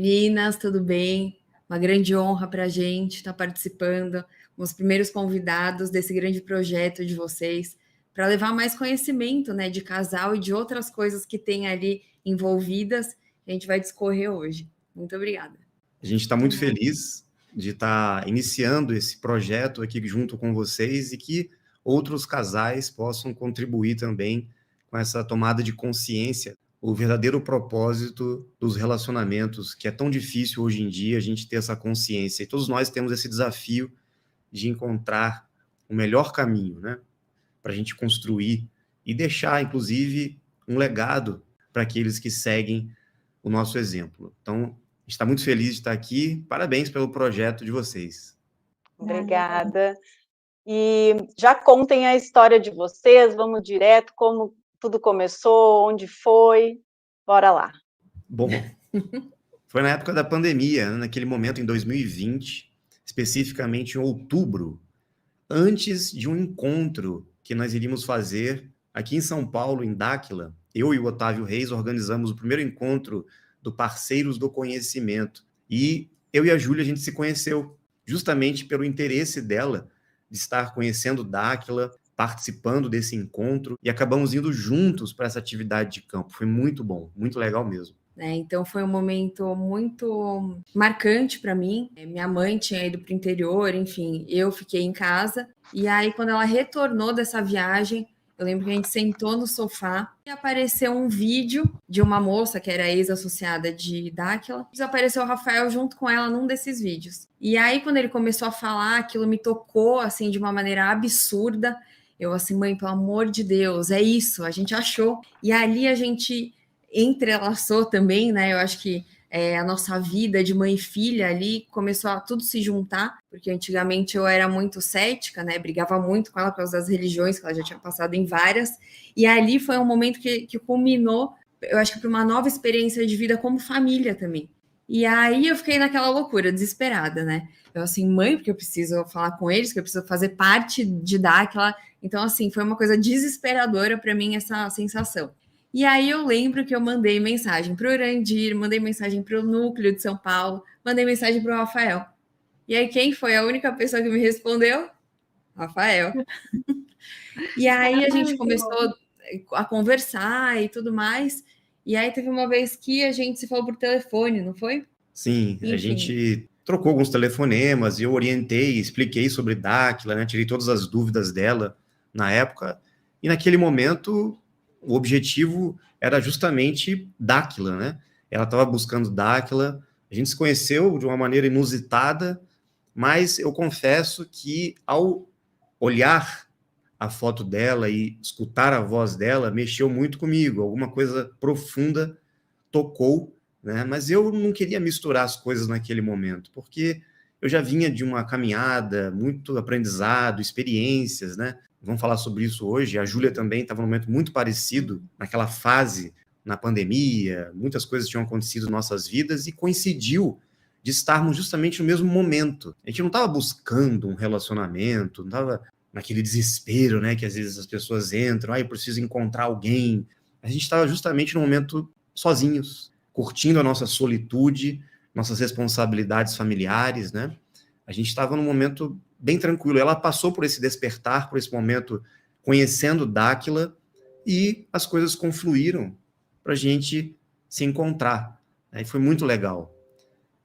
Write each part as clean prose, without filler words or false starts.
Meninas, tudo bem? Uma grande honra para a gente estar participando, os primeiros convidados desse grande projeto de vocês, para levar mais conhecimento, né, de casal e de outras coisas que tem ali envolvidas, que a gente vai discorrer hoje. Muito obrigada. A gente está muito feliz de estar iniciando esse projeto aqui junto com vocês e que outros casais possam contribuir também com essa tomada de consciência, o verdadeiro propósito dos relacionamentos, que é tão difícil hoje em dia a gente ter essa consciência. E todos nós temos esse desafio de encontrar o melhor caminho, né, para a gente construir e deixar, inclusive, um legado para aqueles que seguem o nosso exemplo. Então, está muito feliz de estar aqui. Parabéns pelo projeto de vocês. Obrigada. E já contem a história de vocês, vamos direto, como tudo começou, onde foi, bora lá. Bom, foi na época da pandemia, naquele momento em 2020, especificamente em outubro, antes de um encontro que nós iríamos fazer aqui em São Paulo, em Dáquila. Eu e o Otávio Reis organizamos o primeiro encontro do Parceiros do Conhecimento. E eu e a Júlia, a gente se conheceu justamente pelo interesse dela de estar conhecendo Dáquila, participando desse encontro, e acabamos indo juntos para essa atividade de campo. Foi muito bom, muito legal mesmo. Então foi um momento muito marcante para mim. Minha mãe tinha ido para o interior, enfim, eu fiquei em casa. E aí, quando ela retornou dessa viagem, eu lembro que a gente sentou no sofá e apareceu um vídeo de uma moça que era ex-associada de Dáquila. Apareceu o Rafael junto com ela num desses vídeos. E aí, quando ele começou a falar, aquilo me tocou assim de uma maneira absurda. Eu assim, mãe, pelo amor de Deus, é isso, a gente achou. E ali a gente entrelaçou também, né? Eu acho que a nossa vida de mãe e filha ali começou a tudo se juntar, porque antigamente eu era muito cética, né? Brigava muito com ela por causa das religiões, que ela já tinha passado em várias, e ali foi um momento que culminou, eu acho que para uma nova experiência de vida como família também. E aí eu fiquei naquela loucura, desesperada, né? Eu assim, mãe, porque eu preciso falar com eles, que eu preciso fazer parte de dar aquela... Então, assim, foi uma coisa desesperadora para mim essa sensação. E aí eu lembro que eu mandei mensagem para o Urandir, mandei mensagem para o Núcleo de São Paulo, mandei mensagem para o Rafael. E aí quem foi a única pessoa que me respondeu? Rafael. E aí a gente começou a conversar e tudo mais. E aí teve uma vez que a gente se falou por telefone, não foi? Sim, enfim. A gente trocou alguns telefonemas e eu orientei, expliquei sobre Dáquila, né? Tirei todas as dúvidas dela na época. E naquele momento, o objetivo era justamente Dáquila, né? Ela estava buscando Dáquila, a gente se conheceu de uma maneira inusitada, mas eu confesso que ao olhar a foto dela e escutar a voz dela, mexeu muito comigo, alguma coisa profunda tocou, né? Mas eu não queria misturar as coisas naquele momento, porque eu já vinha de uma caminhada, muito aprendizado, experiências, né? Vamos falar sobre isso hoje. A Júlia também estava num momento muito parecido, naquela fase, na pandemia, muitas coisas tinham acontecido em nossas vidas e coincidiu de estarmos justamente no mesmo momento. A gente não estava buscando um relacionamento, não estava naquele desespero, né, que às vezes as pessoas entram, eu preciso encontrar alguém. A gente estava justamente no momento sozinhos, curtindo a nossa solitude, nossas responsabilidades familiares, né? A gente estava num momento bem tranquilo. Ela passou por esse despertar, por esse momento, conhecendo Dáquila, e as coisas confluíram para a gente se encontrar. Né? E foi muito legal.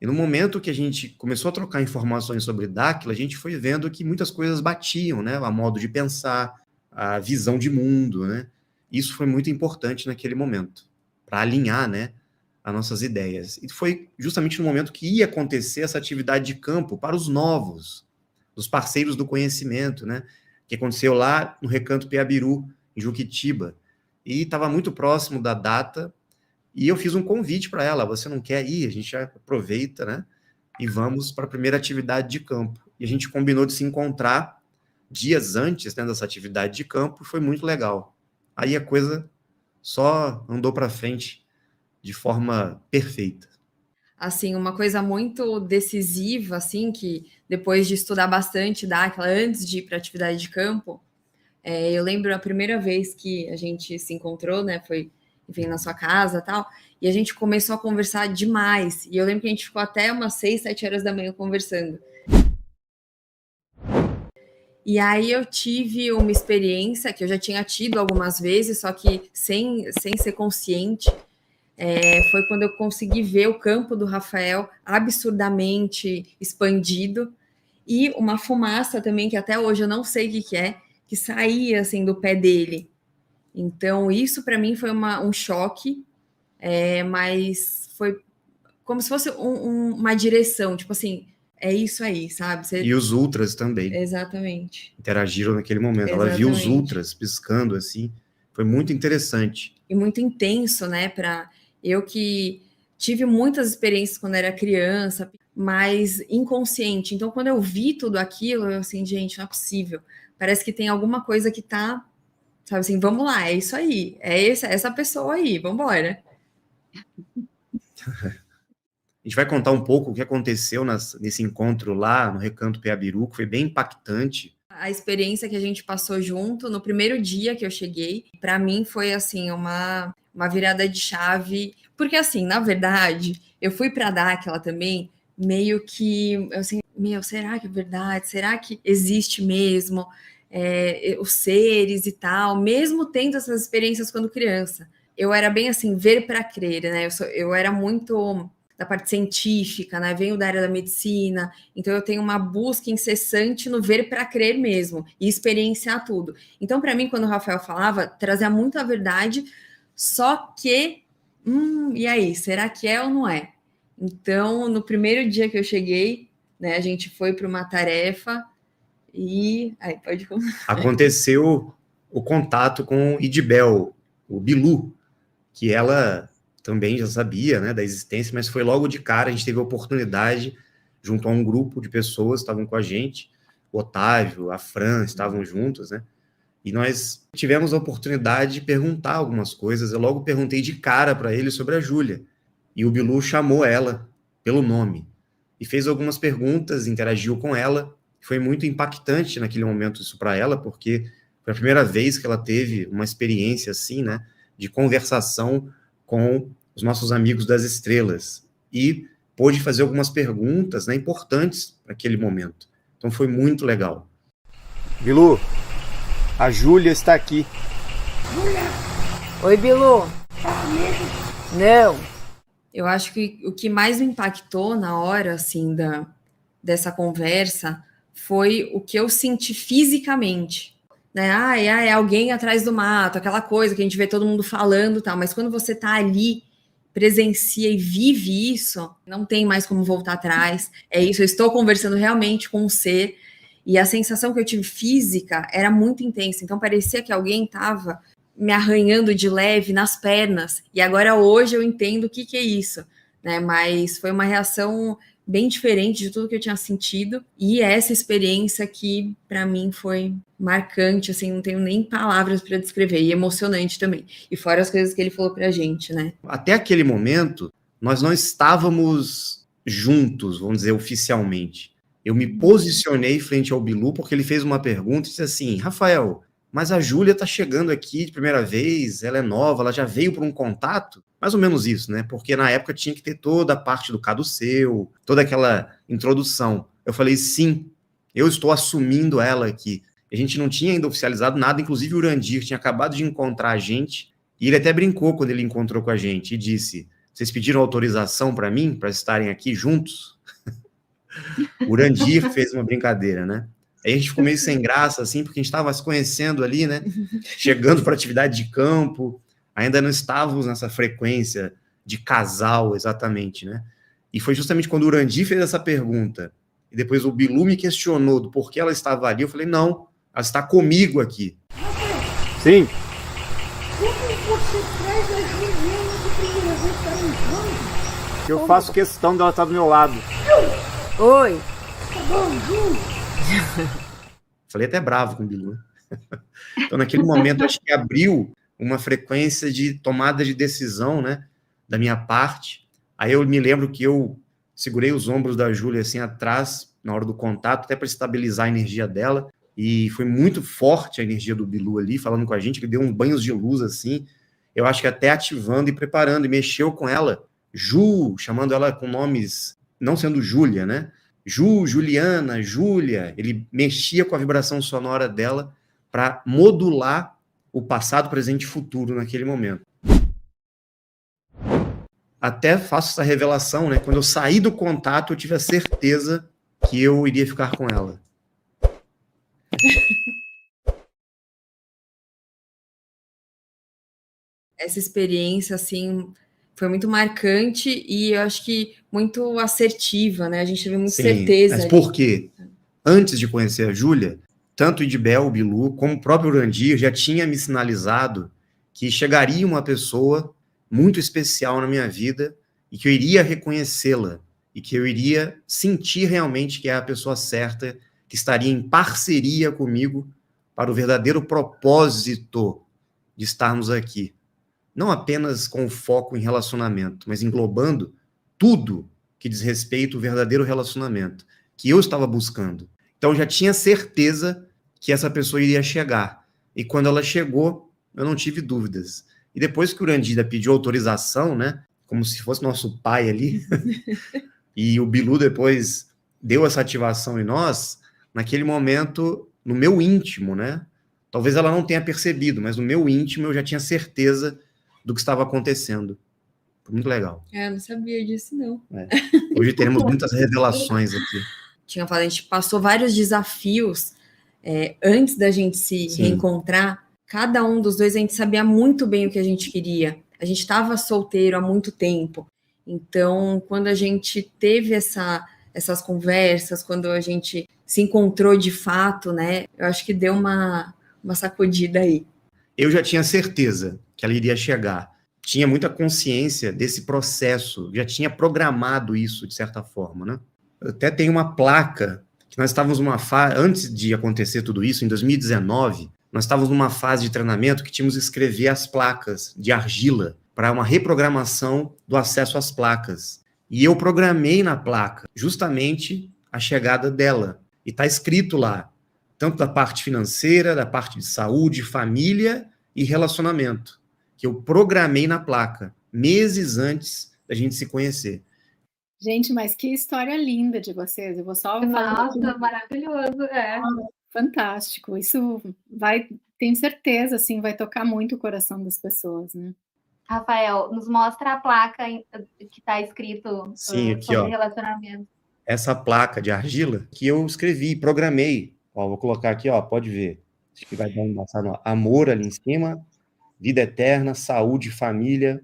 E no momento que a gente começou a trocar informações sobre Dáquila, a gente foi vendo que muitas coisas batiam, né? A modo de pensar, a visão de mundo, né? Isso foi muito importante naquele momento, para alinhar, né, as nossas ideias. E foi justamente no momento que ia acontecer essa atividade de campo para os novos, os parceiros do conhecimento, né? Que aconteceu lá no Recanto Piabiru, em Juquitiba. E estava muito próximo da data. E eu fiz um convite para ela, você não quer ir? A gente aproveita, né? E vamos para a primeira atividade de campo. E a gente combinou de se encontrar dias antes, né, dessa atividade de campo, e foi muito legal. Aí a coisa só andou para frente de forma perfeita. Assim, uma coisa muito decisiva, assim, que depois de estudar bastante Dáquila, antes de ir para a atividade de campo, eu lembro a primeira vez que a gente se encontrou, né, foi enfim, na sua casa e tal, e a gente começou a conversar demais, e eu lembro que a gente ficou até umas 6, 7 horas da manhã conversando. E aí eu tive uma experiência que eu já tinha tido algumas vezes, só que sem ser consciente, foi quando eu consegui ver o campo do Rafael absurdamente expandido, e uma fumaça também, que até hoje eu não sei o que é, que saía assim do pé dele. Então isso para mim foi um choque, mas foi como se fosse uma direção, tipo assim, é isso aí, sabe? E os ultras também. Exatamente. Interagiram naquele momento. Exatamente. Ela viu os ultras piscando assim. Foi muito interessante. E muito intenso, né? Para eu que tive muitas experiências quando era criança, mas inconsciente. Então, quando eu vi tudo aquilo, eu assim, gente, não é possível. Parece que tem alguma coisa que tá, sabe assim, vamos lá, é isso aí. É essa pessoa aí, vamos embora. A gente vai contar um pouco o que aconteceu nesse encontro lá no Recanto Peabiru, que foi bem impactante. A experiência que a gente passou junto no primeiro dia que eu cheguei, para mim foi assim uma virada de chave, porque assim, na verdade, eu fui para Dáquila também, meio que assim, será que é verdade? Será que existe mesmo os seres e tal, mesmo tendo essas experiências quando criança? Eu era bem assim, ver para crer, né? Eu era muito da parte científica, né? Venho da área da medicina, então eu tenho uma busca incessante no ver para crer mesmo e experienciar tudo. Então, para mim, quando o Rafael falava, trazia muito a verdade, só que, e aí, será que é ou não é? Então, no primeiro dia que eu cheguei, né, a gente foi para uma tarefa e aí pode aconteceu o contato com Idibel, o Bilu, que ela também já sabia, né, da existência, mas foi logo de cara, a gente teve a oportunidade, junto a um grupo de pessoas que estavam com a gente, o Otávio, a Fran, estavam juntos, né, e nós tivemos a oportunidade de perguntar algumas coisas. Eu logo perguntei de cara para ele sobre a Júlia, e o Bilu chamou ela pelo nome, e fez algumas perguntas, interagiu com ela. Foi muito impactante naquele momento isso para ela, porque foi a primeira vez que ela teve uma experiência assim, né, de conversação com os nossos amigos das estrelas, e pôde fazer algumas perguntas, né, importantes para aquele momento. Então foi muito legal. Bilu, a Júlia está aqui. Júlia! Oi, Bilu. Tá comigo? Não. Eu acho que o que mais me impactou na hora, assim, dessa conversa foi o que eu senti fisicamente. Né? É alguém atrás do mato, aquela coisa que a gente vê todo mundo falando e tal, mas quando você tá ali, presencia e vive isso, não tem mais como voltar atrás. É isso, eu estou conversando realmente com um ser, e a sensação que eu tive física era muito intensa, então parecia que alguém estava me arranhando de leve nas pernas, e agora hoje eu entendo o que é isso, né? Mas foi uma reação bem diferente de tudo que eu tinha sentido, e essa experiência que para mim foi marcante, assim, não tenho nem palavras para descrever, e emocionante também, e fora as coisas que ele falou pra gente, né? Até aquele momento, nós não estávamos juntos, vamos dizer, oficialmente. Eu me posicionei frente ao Bilu porque ele fez uma pergunta e disse assim: Rafael, mas a Júlia está chegando aqui de primeira vez, ela é nova, ela já veio para um contato? Mais ou menos isso, né? Porque na época tinha que ter toda a parte do caduceu, toda aquela introdução. Eu falei, sim, eu estou assumindo ela aqui. A gente não tinha ainda oficializado nada, inclusive o Urandir tinha acabado de encontrar a gente, e ele até brincou quando ele encontrou com a gente e disse: vocês pediram autorização para mim, para estarem aqui juntos? O Urandir fez uma brincadeira, né? Aí a gente ficou meio sem graça, assim, porque a gente estava se conhecendo ali, né? Chegando para atividade de campo, ainda não estávamos nessa frequência de casal, exatamente, né? E foi justamente quando o Urandir fez essa pergunta, e depois o Bilu me questionou do porquê ela estava ali, eu falei, não, ela está comigo aqui. Sim. Como você traz a Juliana de primeira vez para um encontro? Eu faço questão dela estar do meu lado. Oi. Tá bom, Ju? Falei até bravo com o Bilu. Então, naquele momento, acho que abriu uma frequência de tomada de decisão, né, da minha parte. Aí eu me lembro que eu segurei os ombros da Júlia assim atrás, na hora do contato, até para estabilizar a energia dela, e foi muito forte a energia do Bilu ali, falando com a gente, ele deu uns banhos de luz assim, eu acho que até ativando e preparando, e mexeu com ela, Ju, chamando ela com nomes, não sendo Júlia, né? Ju, Juliana, Júlia, ele mexia com a vibração sonora dela para modular o passado, presente e futuro naquele momento. Até faço essa revelação, né? Quando eu saí do contato, eu tive a certeza que eu iria ficar com ela. Essa experiência, assim, foi muito marcante e eu acho que muito assertiva, né? A gente teve muita certeza. Mas por quê? Antes de conhecer a Júlia, tanto o Idibel, o Bilu, como o próprio Urandir já tinha me sinalizado que chegaria uma pessoa muito especial na minha vida e que eu iria reconhecê-la e que eu iria sentir realmente que é a pessoa certa, que estaria em parceria comigo para o verdadeiro propósito de estarmos aqui. Não apenas com foco em relacionamento, mas englobando tudo que diz respeito ao verdadeiro relacionamento, que eu estava buscando. Então, eu já tinha certeza que essa pessoa iria chegar. E quando ela chegou, eu não tive dúvidas. E depois que o Urandida pediu autorização, né, como se fosse nosso pai ali, e o Bilu depois deu essa ativação em nós, naquele momento, no meu íntimo, né, talvez ela não tenha percebido, mas no meu íntimo eu já tinha certeza do que estava acontecendo. Foi muito legal. Eu não sabia disso, não. Hoje teremos muitas revelações aqui. Tinha falado, a gente passou vários desafios antes da gente se reencontrar. Cada um dos dois, a gente sabia muito bem o que a gente queria. A gente estava solteiro há muito tempo. Então, quando a gente teve essas conversas, quando a gente se encontrou de fato, né? Eu acho que deu uma sacudida aí. Eu já tinha certeza que ela iria chegar. Tinha muita consciência desse processo, já tinha programado isso, de certa forma, né? Eu até tenho uma placa, que nós estávamos numa fase, antes de acontecer tudo isso, em 2019, nós estávamos numa fase de treinamento que tínhamos que escrever as placas de argila para uma reprogramação do acesso às placas. E eu programei na placa justamente a chegada dela. E está escrito lá, tanto da parte financeira, da parte de saúde, família e relacionamento, que eu programei na placa, meses antes da gente se conhecer. Gente, mas que história linda de vocês. Eu vou só falar. Nossa, maravilhoso, Fantástico. Isso vai, tenho certeza, assim, vai tocar muito o coração das pessoas, né? Rafael, nos mostra a placa que está escrito Sim, aqui, sobre relacionamento. Essa placa de argila que eu escrevi, programei. Ó, vou colocar aqui, ó, pode ver. Acho que vai dar um passado. Amor ali em cima, vida eterna, saúde, família,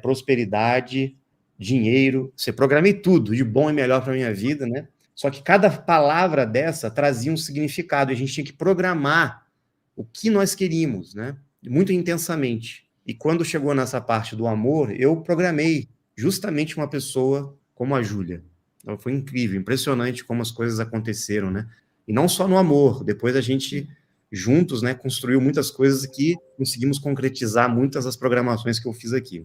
prosperidade, dinheiro. Você programei tudo de bom e melhor para minha vida, né? Só que cada palavra dessa trazia um significado. E a gente tinha que programar o que nós queríamos, né? Muito intensamente. E quando chegou nessa parte do amor, eu programei justamente uma pessoa como a Júlia. Então, foi incrível, impressionante como as coisas aconteceram, né? E não só no amor, depois a gente, juntos, né, construiu muitas coisas que conseguimos concretizar muitas das programações que eu fiz aqui.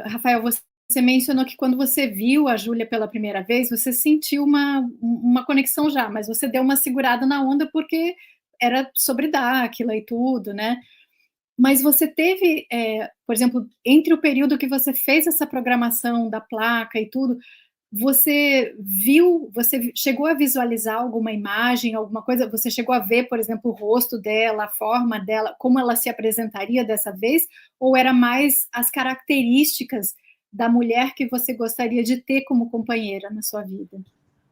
Rafael, você mencionou que quando você viu a Júlia pela primeira vez, você sentiu uma conexão já, mas você deu uma segurada na onda porque era sobre Dáquila e tudo, né? Mas você teve, por exemplo, entre o período que você fez essa programação da placa e tudo, você chegou a visualizar alguma imagem, alguma coisa? Você chegou a ver, por exemplo, o rosto dela, a forma dela, como ela se apresentaria dessa vez? Ou era mais as características da mulher que você gostaria de ter como companheira na sua vida?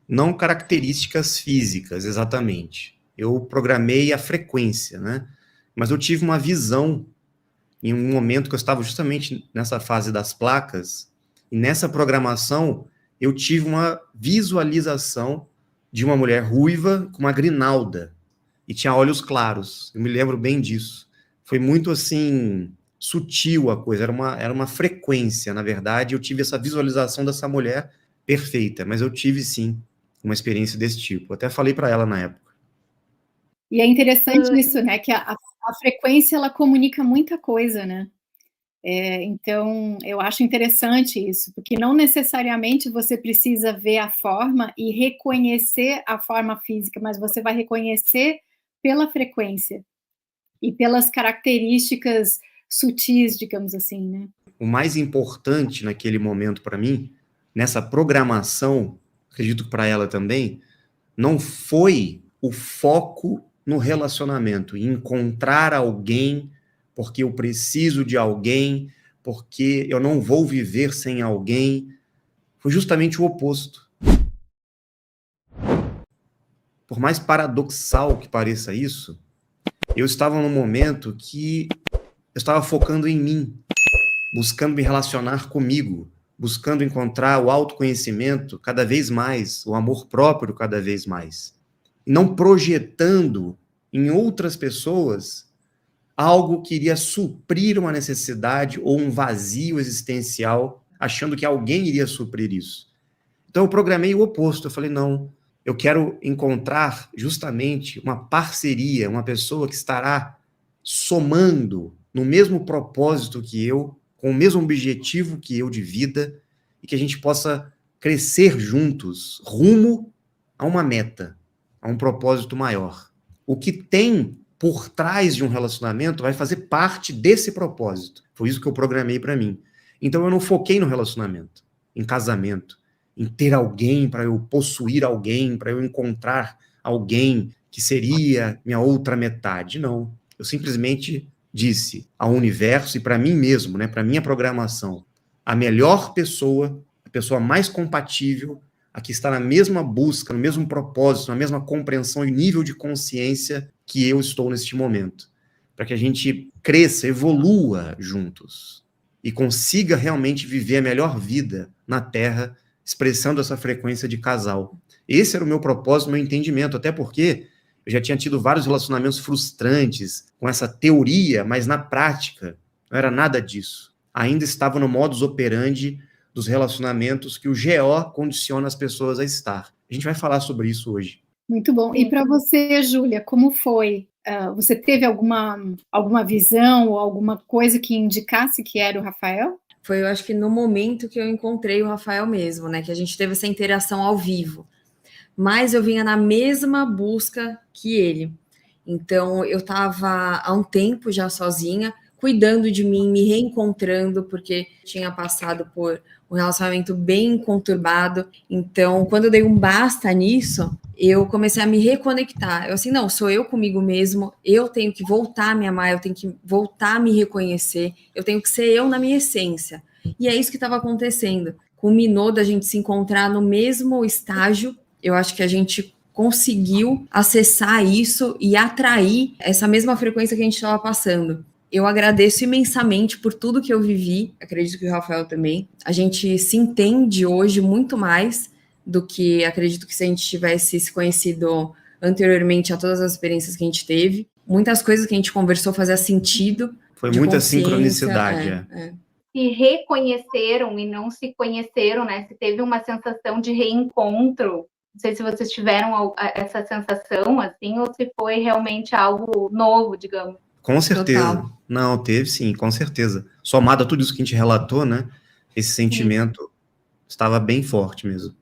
Não características físicas, exatamente. Eu programei a frequência, né? Mas eu tive uma visão em um momento que eu estava justamente nessa fase das placas, e nessa programação eu tive uma visualização de uma mulher ruiva com uma grinalda, e tinha olhos claros. Eu me lembro bem disso. Foi muito, assim, sutil a coisa, era uma frequência, na verdade. Eu tive essa visualização dessa mulher perfeita, mas eu tive, sim, uma experiência desse tipo. Eu até falei para ela na época. E é interessante isso, né, que a frequência, ela comunica muita coisa, né? Então, eu acho interessante isso, porque não necessariamente você precisa ver a forma e reconhecer a forma física, mas você vai reconhecer pela frequência e pelas características sutis, digamos assim, né? O mais importante naquele momento para mim, nessa programação, acredito que para ela também, não foi o foco no relacionamento, em encontrar alguém porque eu preciso de alguém, porque eu não vou viver sem alguém. Foi justamente o oposto. Por mais paradoxal que pareça isso, eu estava num momento que eu estava focando em mim, buscando me relacionar comigo, buscando encontrar o autoconhecimento cada vez mais, o amor próprio cada vez mais. E não projetando em outras pessoas algo que iria suprir uma necessidade ou um vazio existencial, achando que alguém iria suprir isso. Então eu programei o oposto, eu falei, não, eu quero encontrar justamente uma parceria, uma pessoa que estará somando no mesmo propósito que eu, com o mesmo objetivo que eu de vida, e que a gente possa crescer juntos, rumo a uma meta, a um propósito maior. O que tem por trás de um relacionamento vai fazer parte desse propósito. Foi isso que eu programei para mim. Então eu não foquei no relacionamento, em casamento, em ter alguém, para eu possuir alguém, para eu encontrar alguém que seria minha outra metade. Não. Eu simplesmente disse ao universo e para mim mesmo, né, para minha programação, a melhor pessoa, a pessoa mais compatível, a que está na mesma busca, no mesmo propósito, na mesma compreensão e nível de consciência que eu estou neste momento, para que a gente cresça, evolua juntos e consiga realmente viver a melhor vida na Terra, expressando essa frequência de casal. Esse era o meu propósito, meu entendimento, até porque eu já tinha tido vários relacionamentos frustrantes com essa teoria, mas na prática não era nada disso. Ainda estava no modus operandi dos relacionamentos que o GO condiciona as pessoas a estar. A gente vai falar sobre isso hoje. Muito bom. E para você, Júlia, como foi? Você teve alguma visão ou alguma coisa que indicasse que era o Rafael? Foi, eu acho que no momento que eu encontrei o Rafael mesmo, né? Que a gente teve essa interação ao vivo. Mas eu vinha na mesma busca que ele. Então, eu estava há um tempo já sozinha, cuidando de mim, me reencontrando, porque tinha passado por um relacionamento bem conturbado. Então, quando eu dei um basta nisso, eu comecei a me reconectar. Eu assim, não, sou eu comigo mesmo, eu tenho que voltar a me amar, eu tenho que voltar a me reconhecer, eu tenho que ser eu na minha essência. E é isso que estava acontecendo. Culminou da gente se encontrar no mesmo estágio. Eu acho que a gente conseguiu acessar isso e atrair essa mesma frequência que a gente estava passando. Eu agradeço imensamente por tudo que eu vivi, acredito que o Rafael também. A gente se entende hoje muito mais do que acredito que se a gente tivesse se conhecido anteriormente a todas as experiências que a gente teve. Muitas coisas que a gente conversou fazia sentido. Foi muita sincronicidade. Se reconheceram e não se conheceram, né? Se teve uma sensação de reencontro. Não sei se vocês tiveram essa sensação, assim, ou se foi realmente algo novo, digamos. Com certeza. Total. Não, teve sim, com certeza. Somado a tudo isso que a gente relatou, né? Esse sentimento estava bem forte mesmo.